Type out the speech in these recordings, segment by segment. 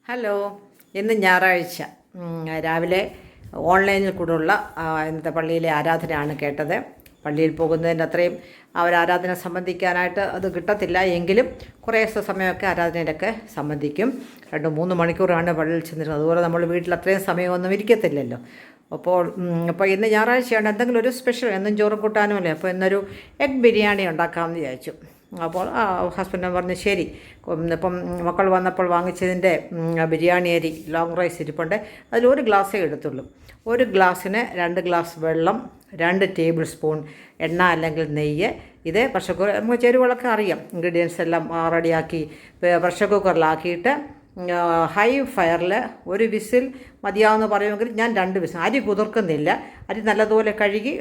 Hello, ഇന്ന് ഞായറാഴ്ച രാവിലെ ഓൺലൈനിൽ കൂടെയുള്ള ഇന്നത്തെ പള്ളിയിലെ ആരാധനയാണ് കേട്ടത്. പള്ളിയിൽ പോകുന്നതിൻ്റെ അത്രയും ആരാധന സംബന്ധിക്കാനായിട്ട് അത് കിട്ടത്തില്ല എങ്കിലും കുറേ സമയമൊക്കെ ആരാധനയിലൊക്കെ സംബന്ധിക്കും. 2-3 മണിക്കൂറാണ് പള്ളിയിൽ ചെന്നിരുന്നത്. അതുപോലെ നമ്മൾ വീട്ടിൽ അത്രയും സമയമൊന്നും ഇരിക്കത്തില്ലല്ലോ. അപ്പോൾ ഇന്ന് ഞായറാഴ്ചയാണ്, എന്തെങ്കിലും ഒരു സ്പെഷ്യൽ, എന്നും ചോറും കൂട്ടാനും അല്ലേ. അപ്പോൾ ഇന്നൊരു എഗ് ബിരിയാണി ഉണ്ടാക്കാമെന്ന് വിചാരിച്ചു. അപ്പോൾ ഹസ്ബൻഡ് പറഞ്ഞു ശരി. ഇപ്പം മക്കൾ വന്നപ്പോൾ വാങ്ങിച്ചതിൻ്റെ ബിരിയാണി അരി ലോങ് റൈസ് ഇരിപ്പുണ്ട്. അതിലൊരു ഗ്ലാസ്സേ എടുത്തുള്ളൂ. ഒരു ഗ്ലാസ്സിന് 2 ഗ്ലാസ് വെള്ളം, 2 ടേബിൾ സ്പൂൺ എണ്ണ അല്ലെങ്കിൽ നെയ്യ്. ഇത് പ്രഷർ കുക്കർ, നമുക്ക് ചേരുവകളൊക്കെ അറിയാം, ഇൻഗ്രീഡിയൻസ് എല്ലാം റെഡിയാക്കി പ്രഷർ കുക്കറിലാക്കിയിട്ട് ഹൈ ഫയറിൽ ഒരു വിസിൽ മതിയാവുമെന്ന് പറയുമെങ്കിൽ ഞാൻ 2 വിസിൽ. അരി കുതിർക്കുന്നില്ല. അരി നല്ലതുപോലെ കഴുകി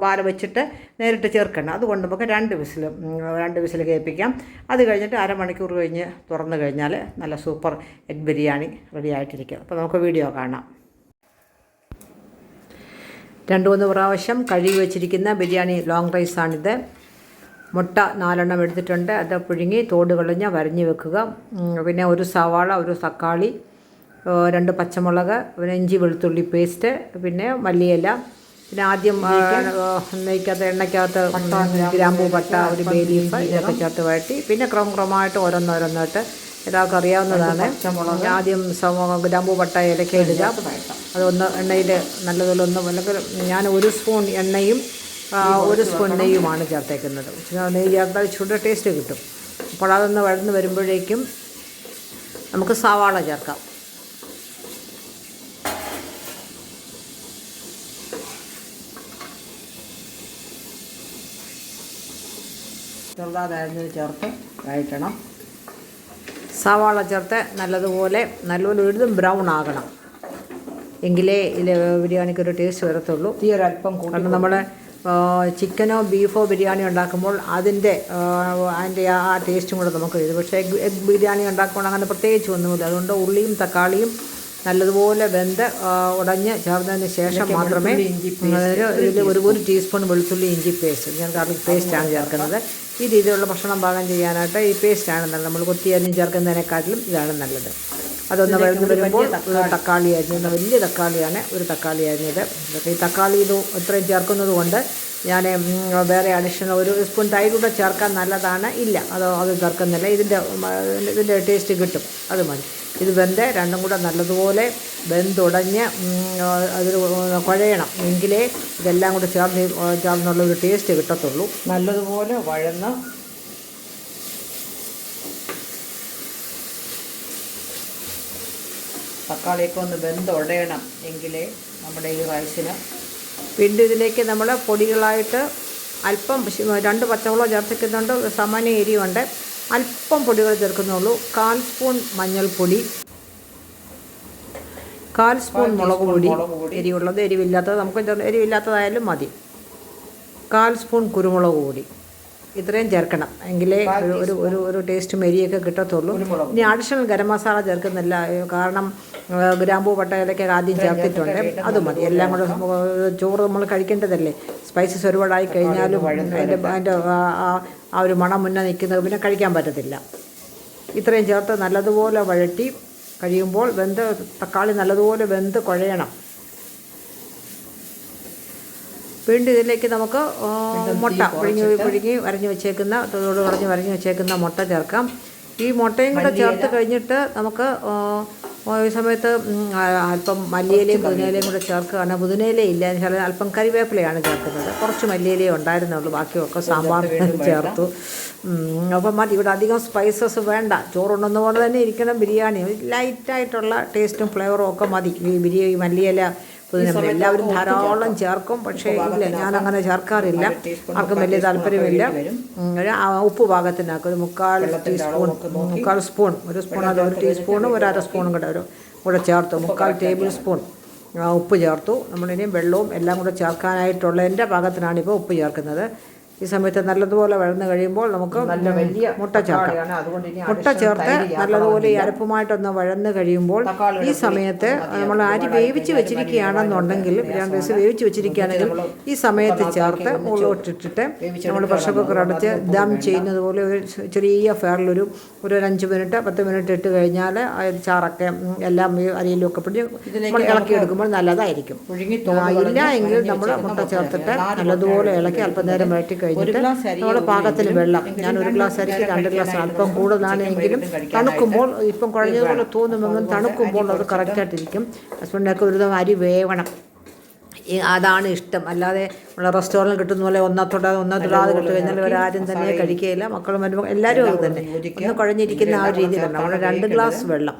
പാല വെച്ചിട്ട് നേരിട്ട് ചേർക്കണം. അതുകൊണ്ട് നമുക്ക് 2 വിസിൽ കേൾപ്പിക്കാം. അത് കഴിഞ്ഞിട്ട് അരമണിക്കൂർ കഴിഞ്ഞ് തുറന്നു കഴിഞ്ഞാൽ നല്ല സൂപ്പർ എഗ് ബിരിയാണി റെഡി ആയിട്ടിരിക്കും. അപ്പോൾ നമുക്ക് വീഡിയോ കാണാം. 2-3 പ്രാവശ്യം കഴുകി വെച്ചിരിക്കുന്ന ബിരിയാണി ലോങ് റൈസാണിത്. മുട്ട 4 എണ്ണം എടുത്തിട്ടുണ്ട്. അത് പുഴുങ്ങി തോട് കളഞ്ഞ് വരഞ്ഞ് വെക്കുക. പിന്നെ ഒരു സവാള, ഒരു തക്കാളി, 2 പച്ചമുളക്, പിന്നെ ഇഞ്ചി വെളുത്തുള്ളി പേസ്റ്റ്, പിന്നെ മല്ലിയില. പിന്നെ ആദ്യം എണ്ണയ്ക്കകത്ത് ഗ്രാമ്പൂ, പട്ട, ഒരു ബേ ലീഫ് ഇതൊക്കെ ചേർത്ത് വഴറ്റി, പിന്നെ ക്രമമായിട്ട് ഓരോന്നോരോന്നായിട്ട് എല്ലാവർക്കും അറിയാവുന്നതാണ്. ആദ്യം ഗ്രാമ്പൂ, പട്ട, ഇലക്ക ഇടുക. അതൊന്ന് എണ്ണയിൽ നല്ലതുപോലെ അല്ലെങ്കിൽ ഞാൻ 1 സ്പൂൺ എണ്ണയും 1 സ്പൂൺ നെയ്യുമാണ് ചേർത്തേക്കുന്നത്. നെയ്യ് ചേർത്താൽ ചൂട് ടേസ്റ്റ് കിട്ടും. അപ്പോൾ അതൊന്ന് വഴന്ന് വരുമ്പോഴേക്കും നമുക്ക് സവാള ചേർക്കാം. ചെറുതായതിന് ചേർത്ത് വഴറ്റണം. സവാള ചേർത്ത് നല്ലതുപോലെ ഇടും ബ്രൗൺ ആകണം. എങ്കിലേ ഇതിൽ ബിരിയാണിക്കൊരു ടേസ്റ്റ് വരത്തുള്ളൂ. ഒരല്പം കാരണം നമ്മൾ ചിക്കനോ ബീഫോ ബിരിയാണി ഉണ്ടാക്കുമ്പോൾ അതിൻ്റെ ആ ടേസ്റ്റും കൂടെ നമുക്ക് ഇത്. പക്ഷേ എഗ് ബിരിയാണി ഉണ്ടാക്കുമ്പോൾ അങ്ങനെ പ്രത്യേകിച്ച് ഒന്നുമില്ല. അതുകൊണ്ട് ഉള്ളിയും തക്കാളിയും നല്ലതുപോലെ വെന്ത് ഉടഞ്ഞ് ചേർന്നതിന് ശേഷം മാത്രമേ ഇതിൽ ഒരു ടീസ്പൂൺ വെളുത്തുള്ളി ഇഞ്ചി പേസ്റ്റ്, ഞാൻ ഗാർലിക് പേസ്റ്റാണ് ചേർക്കുന്നത്. ഈ രീതിയിലുള്ള ഭക്ഷണം പാകം ചെയ്യാനായിട്ട് ഈ പേസ്റ്റാണ് നല്ലത്. നമ്മൾ കൊത്തിയരിഞ്ഞ് ചേർക്കുന്നതിനെക്കാട്ടിലും ഇതാണ് നല്ലത്. അതൊന്ന് വഴന്ന് വരുമ്പോൾ തക്കാളി അരിഞ്ഞത്, വലിയ തക്കാളിയാണ്, ഒരു തക്കാളി അരിഞ്ഞത്. ഈ തക്കാളി ഇത്രയും ചേർക്കുന്നത് കൊണ്ട് ഞാൻ വേറെ അഡീഷണൽ 1 സ്പൂൺ തൈരൂടെ ചേർക്കാൻ നല്ലതാണ്. ഇല്ല, അത് ചേർക്കുന്നില്ല. ഇതിൻ്റെ ടേസ്റ്റ് കിട്ടും, അത് മതി. ഇത് വെന്ത് രണ്ടും കൂടെ നല്ലതുപോലെ വെന്തുടഞ്ഞ് അതിൽ കുഴയണം. എങ്കിലേ ഇതെല്ലാം കൂടെ ചേർന്നുള്ളൊരു ടേസ്റ്റ് കിട്ടത്തുള്ളൂ. നല്ലതുപോലെ വഴന്ന് തക്കാളിയൊക്കെ ഒന്ന് വെന്തുടയണം. എങ്കിലേ നമ്മുടെ ഈ റൈസിന്. പിന്നെ ഇതിലേക്ക് നമ്മൾ പൊടികളായിട്ട് അല്പം 2 പച്ചമുളക് ചേർത്തിക്കുന്നുണ്ട്. സാമാന്യ എരിവുണ്ട്. അല്പം പൊടികൾ ചേർക്കുന്നുള്ളൂ. 1/4 സ്പൂൺ മഞ്ഞൾപ്പൊടി, 1/4 സ്പൂൺ മുളക് പൊടി, എരിവുള്ളത്, എരിവില്ലാത്തത് നമുക്ക് എരിവില്ലാത്തതായാലും മതി. 1/4 സ്പൂൺ കുരുമുളക് പൊടി. ഇത്രയും ചേർക്കണം. എങ്കിലേ ഒരു ടേസ്റ്റും എരിയൊക്കെ കിട്ടത്തുള്ളൂ. ഇനി അഡീഷണൽ ഗരം മസാല ചേർക്കുന്നില്ല. കാരണം ഗ്രാമ്പൂ, പട്ട, ഇലയ്ക്ക് ആദ്യം ചേർത്തിട്ടുണ്ട്. അത് മതി. എല്ലാം കൂടെ ചോറ് നമ്മൾ കഴിക്കേണ്ടതല്ലേ. സ്പൈസസ് ഒരുപാടായി കഴിഞ്ഞാലും അതിൻ്റെ ആ ഒരു മണം മുന്നേ നിൽക്കുന്നത് പിന്നെ കഴിക്കാൻ പറ്റത്തില്ല. ഇത്രയും ചേർത്ത് നല്ലതുപോലെ വഴറ്റി കഴിയുമ്പോൾ തക്കാളി നല്ലതുപോലെ വെന്ത് കുഴയണം. വീണ്ടും ഇതിലേക്ക് നമുക്ക് മുട്ട പുഴുങ്ങി വരഞ്ഞ് വെച്ചേക്കുന്ന, തോട് കളഞ്ഞ് വരഞ്ഞ് വെച്ചേക്കുന്ന മുട്ട ചേർക്കാം. ഈ മുട്ടയും കൂടെ ചേർത്ത് കഴിഞ്ഞിട്ട് നമുക്ക് ഈ സമയത്ത് അല്പം മല്ലിയിലയും പുതിനയിലയും കൂടെ ചേർക്കുകയാണ്. പുതിനയില ഇല്ല എന്ന് വെച്ചാൽ അല്പം കരിവേപ്പിലയാണ് ചേർക്കുന്നത്. കുറച്ച് മല്ലിയിലയും ഉണ്ടായിരുന്നുള്ളൂ, ബാക്കിയൊക്കെ സാമ്പാറിന് ചേർത്തു. അപ്പം മതി. ഇവിടെ അധികം സ്പൈസസ് വേണ്ട. ചോറുണ്ടെന്ന പോലെ തന്നെ ഇരിക്കണം ബിരിയാണി. ലൈറ്റായിട്ടുള്ള ടേസ്റ്റും ഫ്ലേവറും ഒക്കെ മതി. ഈ മല്ലിയില പുതിന എല്ലാവരും ധാരാളം ചേർക്കും. പക്ഷേ ഇല്ല, ഞാനങ്ങനെ ചേർക്കാറില്ല. ആർക്കും വലിയ താല്പര്യമില്ല. ഉപ്പ് പാകത്തിനാക്കും. ഒരു 1/4 ടീസ്പൂൺ, 1/4 സ്പൂൺ, 1 സ്പൂൺ അല്ല, 1 ടീസ്പൂണും 1/2 സ്പൂണും കൂടെ ചേർത്തു. 1/4 ടേബിൾ സ്പൂൺ ഉപ്പ് ചേർത്തു. നമ്മളിനിയും വെള്ളവും എല്ലാം കൂടെ ചേർക്കാനായിട്ടുള്ളതിൻ്റെ പാകത്തിനാണിപ്പോൾ ഉപ്പ് ചേർക്കുന്നത്. ഈ സമയത്ത് നല്ലതുപോലെ വഴന്ന് കഴിയുമ്പോൾ നമുക്ക് നല്ല വലിയ മുട്ട ചേർക്കാം. മുട്ട ചേർത്ത് നല്ലതുപോലെ ഈ അരപ്പുമായിട്ടൊന്ന് വഴന്ന് കഴിയുമ്പോൾ ഈ സമയത്ത് നമ്മൾ അരി വേവിച്ച് വെച്ചിരിക്കുകയാണെന്നുണ്ടെങ്കിൽ 2 വിസിൽ വേവിച്ച് വെച്ചിരിക്കുകയാണെങ്കിൽ ഈ സമയത്ത് ചേർത്ത് മുകളിലോട്ടിട്ടിട്ട് നമ്മൾ പ്രഷർ കുക്കർ അടച്ച് ദം ചെയ്യുന്നത് പോലെ ഒരു ചെറിയ ഫയറിലൊരു 5 മിനിറ്റ് 10 മിനിറ്റ് ഇട്ട് കഴിഞ്ഞാൽ ചാറൊക്കെ എല്ലാം അരിയിലും ഒക്കെ പിടിച്ച് നമ്മൾ ഇളക്കിയെടുക്കുമ്പോൾ നല്ലതായിരിക്കും. ഇല്ല എങ്കിൽ നമ്മൾ മുട്ട ചേർത്തിട്ട് നല്ലതുപോലെ ഇളക്കി അല്പം നേരം വഴറ്റി കഴിഞ്ഞിട്ട് നമ്മൾ പാകത്തിന് വെള്ളം, ഞാൻ 1 ഗ്ലാസ് അരിക്ക് 2 ഗ്ലാസ്, അല്പം കൂടുതലാണ് എങ്കിലും തണുക്കുമ്പോൾ ഇപ്പം കുഴഞ്ഞതുപോലെ തോന്നുമെങ്കിലും തണുക്കുമ്പോൾ അത് കറക്റ്റായിട്ടിരിക്കും. ഹസ്ബൻഡിനൊക്കെ ഒരു ദിവസം അരി വേവണം, അതാണ് ഇഷ്ടം. അല്ലാതെ നമ്മളെ റെസ്റ്റോറൻറ്റിൽ കിട്ടുന്ന പോലെ ഒന്നത്തൊടാതെ കിട്ടു കഴിഞ്ഞാൽ ഇവരാരും തന്നെ കഴിക്കുകയില്ല. മക്കളും വരുമ്പോൾ എല്ലാവരും അത് തന്നെ ഒന്ന് കുഴഞ്ഞിരിക്കുന്ന ആ ഒരു രീതിയിലാണ്. നമ്മൾ 2 ഗ്ലാസ് വെള്ളം,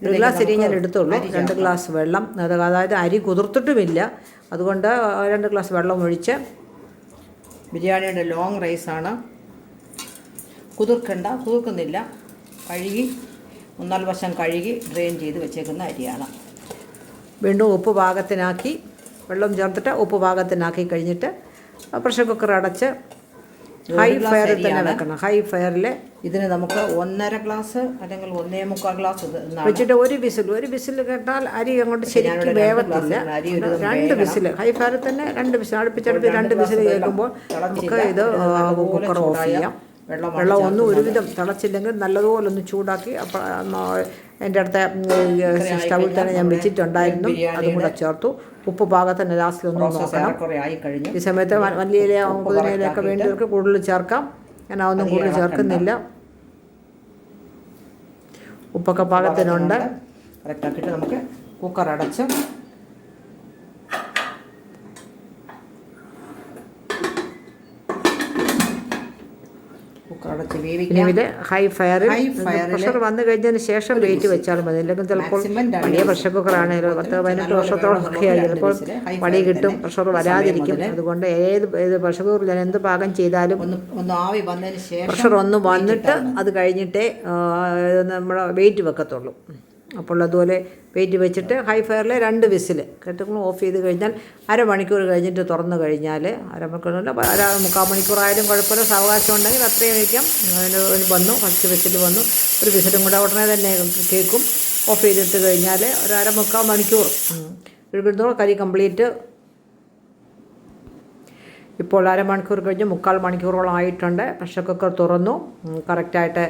1 ഗ്ലാസ് അരി ഞാൻ എടുത്തുള്ളൂ, 2 ഗ്ലാസ് വെള്ളം, അതായത് അരി കുതിർത്തിട്ടുമില്ല, അതുകൊണ്ട് 2 ഗ്ലാസ് വെള്ളം ഒഴിച്ച്. ബിരിയാണിയുടെ ലോങ് റൈസാണ്, കുതിർക്കുന്നില്ല, കഴുകി 3-4 വശം കഴുകി ഡ്രെയിൻ ചെയ്ത് വെച്ചേക്കുന്ന അരിയാണ്. വീണ്ടും ഉപ്പ് പാകത്തിനാക്കി വെള്ളം ചേർത്തിട്ട് ഉപ്പ് പാകത്തിനാക്കി കഴിഞ്ഞിട്ട് പ്രഷർ കുക്കർ അടച്ച് ഹൈ ഫയറിൽ തന്നെ വെക്കണം. ഹൈ ഫയറിൽ ഇതിന് നമുക്ക് 1.5 ഗ്ലാസ് അല്ലെങ്കിൽ 1.25 ഗ്ലാസ് വെച്ചിട്ട് ഒരു വിസിൽ കേട്ടാൽ അരി അങ്ങോട്ട് ശരിക്കും വേവത്തില്ല. 2 വിസിൽ ഹൈ ഫയറിൽ തന്നെ 2 വിസിൽ അടുപ്പിച്ചടുപ്പിച്ച് 2 വിസിൽ കേൾക്കുമ്പോൾ നമുക്ക് ഇത് കുക്കർ ഓഫ് ചെയ്യാം. വെള്ളം ഒന്നും ഒരുവിധം തിളച്ചില്ലെങ്കിൽ നല്ലതുപോലെ ഒന്ന് ചൂടാക്കി എൻ്റെ അടുത്ത സ്റ്റൗവിൽ തന്നെ ഞാൻ വെച്ചിട്ടുണ്ടായിരുന്നു, അതും കൂടെ ചേർത്തു. ഉപ്പ് പാകത്തിന് ലാസ്റ്റിലൊന്ന് നോക്കണം. ഈ സമയത്ത് മല്ലിയില പുതിനയിലൊക്കെ വേണ്ടിയവർക്ക് കൂടുതൽ ചേർക്കാം, ഞാൻ അതൊന്നും കൂടുതൽ ചേർക്കുന്നില്ല. ഉപ്പൊക്കെ പാകത്തിനുണ്ട്. കറക്റ്റാക്കിയിട്ട് നമുക്ക് കുക്കർ അടച്ച് ഇനിവിൽ ഹൈ ഫയറിൽ പ്രഷർ വന്നു കഴിഞ്ഞതിന് ശേഷം വെയിറ്റ് വെച്ചാൽ മതി. അല്ലെങ്കിൽ ചിലപ്പോൾ വലിയ പ്രഷർ കുക്കറാണെങ്കിലും 10-18 വർഷത്തോളം ഒക്കെ ആയി ചിലപ്പോൾ പണി കിട്ടും, പ്രഷർ വരാതിരിക്കും. അതുകൊണ്ട് ഏത് പ്രഷർ കുക്കറിൽ ഞാൻ എന്ത് പാകം ചെയ്താലും പ്രഷർ ഒന്ന് വന്നിട്ട് അത് കഴിഞ്ഞിട്ടേ നമ്മൾ വെയിറ്റ് വെക്കത്തുള്ളൂ. അപ്പോൾ അതുപോലെ വെയിറ്റ് വെച്ചിട്ട് ഹൈ ഫയറിൽ 2 വിസിൽ കേട്ടുകൾ ഓഫ് ചെയ്ത് കഴിഞ്ഞാൽ അരമണിക്കൂർ കഴിഞ്ഞിട്ട് തുറന്നു കഴിഞ്ഞാൽ അരമണിക്കൂറില്ല 3/4 മണിക്കൂറായാലും കുഴപ്പമില്ല, സാവകാശം ഉണ്ടെങ്കിൽ അത്രയും വയ്ക്കാം. അതിന് വന്നു, ഫസ്റ്റ് വിസിൽ വന്നു, ഒരു വിസിലും കൂടെ ഉടനെ തന്നെ കേൾക്കും. ഓഫ് ചെയ്തിട്ട് കഴിഞ്ഞാൽ ഒരു 3/4 മണിക്കൂർ ഇടുമ്പോൾ കറി കംപ്ലീറ്റ്. ഇപ്പോൾ അരമണിക്കൂർ കഴിഞ്ഞ് 3/4 മണിക്കൂറോളം ആയിട്ടുണ്ട്. പ്രഷർ കുക്കർ തുറന്നു, കറക്റ്റായിട്ട്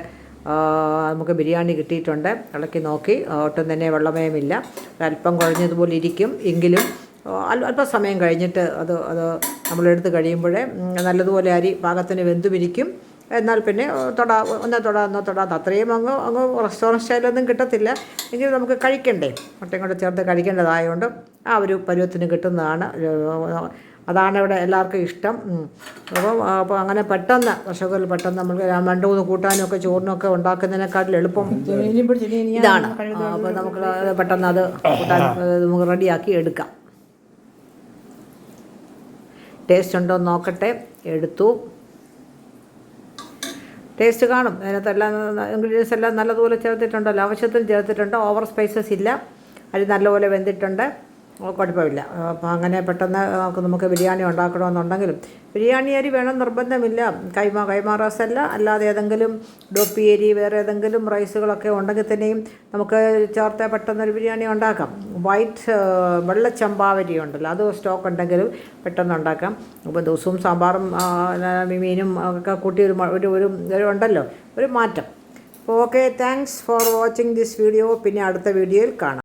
നമുക്ക് ബിരിയാണി കിട്ടിയിട്ടുണ്ട്. ഇളക്കി നോക്കി, ഒട്ടും തന്നെ വെള്ളമയമില്ല, ഒരല്പം കുഴഞ്ഞതുപോലെ ഇരിക്കും. എങ്കിലും അല്പസമയം കഴിഞ്ഞിട്ട് അത് നമ്മളെടുത്ത് കഴിയുമ്പോഴേ നല്ലതുപോലെ അരി പാകത്തിന് വെന്തുമിരിക്കും. എന്നാൽ പിന്നെ തൊടാതെ അത്രയും അങ്ങ് റെസ്റ്റോറൻറ്റ് സ്റ്റൈലൊന്നും കിട്ടത്തില്ല, എങ്കിലും നമുക്ക് കഴിക്കണ്ടേ, മുട്ടയും കൂടെ ചേർത്ത് കഴിക്കേണ്ടതായതുകൊണ്ട് ആ ഒരു പരുവത്തിന് കിട്ടുന്നതാണ്. അതാണ് ഇവിടെ എല്ലാവർക്കും ഇഷ്ടം. അപ്പോൾ അങ്ങനെ പെട്ടെന്ന് വർഷത്തിൽ പെട്ടെന്ന് നമുക്ക് 2-3 കൂട്ടാനൊക്കെ ചോറിനൊക്കെ ഉണ്ടാക്കുന്നതിനേക്കാട്ടിൽ എളുപ്പം ഇതാണ്. അപ്പോൾ നമുക്ക് പെട്ടെന്ന് അത് കൂട്ടാൻ നമുക്ക് റെഡിയാക്കി എടുക്കാം. ടേസ്റ്റ് ഉണ്ടോ എന്ന് നോക്കട്ടെ. എടുത്തു, ടേസ്റ്റ് കാണും. അതിനകത്ത് എല്ലാം ഇൻഗ്രീഡിയൻസ് എല്ലാം നല്ലതുപോലെ ചേർത്തിട്ടുണ്ടല്ലോ, ആവശ്യത്തിന് ചേർത്തിട്ടുണ്ട്. ഓവർ സ്പൈസസ് ഇല്ല, അരി നല്ലപോലെ വെന്തിട്ടുണ്ട്, കുഴപ്പമില്ല. അപ്പോൾ അങ്ങനെ പെട്ടെന്ന് നമുക്ക് ബിരിയാണി ഉണ്ടാക്കണമെന്നുണ്ടെങ്കിലും ബിരിയാണി അരി വേണം നിർബന്ധമില്ല. കൈമാ റൈസല്ല, അല്ലാതെ ഏതെങ്കിലും ഡോപ്പി അരി വേറെ ഏതെങ്കിലും റൈസുകളൊക്കെ ഉണ്ടെങ്കിൽ തന്നെയും നമുക്ക് ചേർത്ത് പെട്ടെന്നൊരു ബിരിയാണി ഉണ്ടാക്കാം. വെള്ളച്ചമ്പാവരി ഉണ്ടല്ലോ, അത് സ്റ്റോക്ക് ഉണ്ടെങ്കിലും പെട്ടെന്ന് ഉണ്ടാക്കാം. അപ്പോൾ ദിവസവും സാമ്പാറും മീനും ഒക്കെ കൂട്ടി ഒരു ഉണ്ടല്ലോ ഒരു മാറ്റം. അപ്പോൾ okay, thanks for watching this video. പിന്നെ അടുത്ത വീഡിയോയിൽ കാണാം.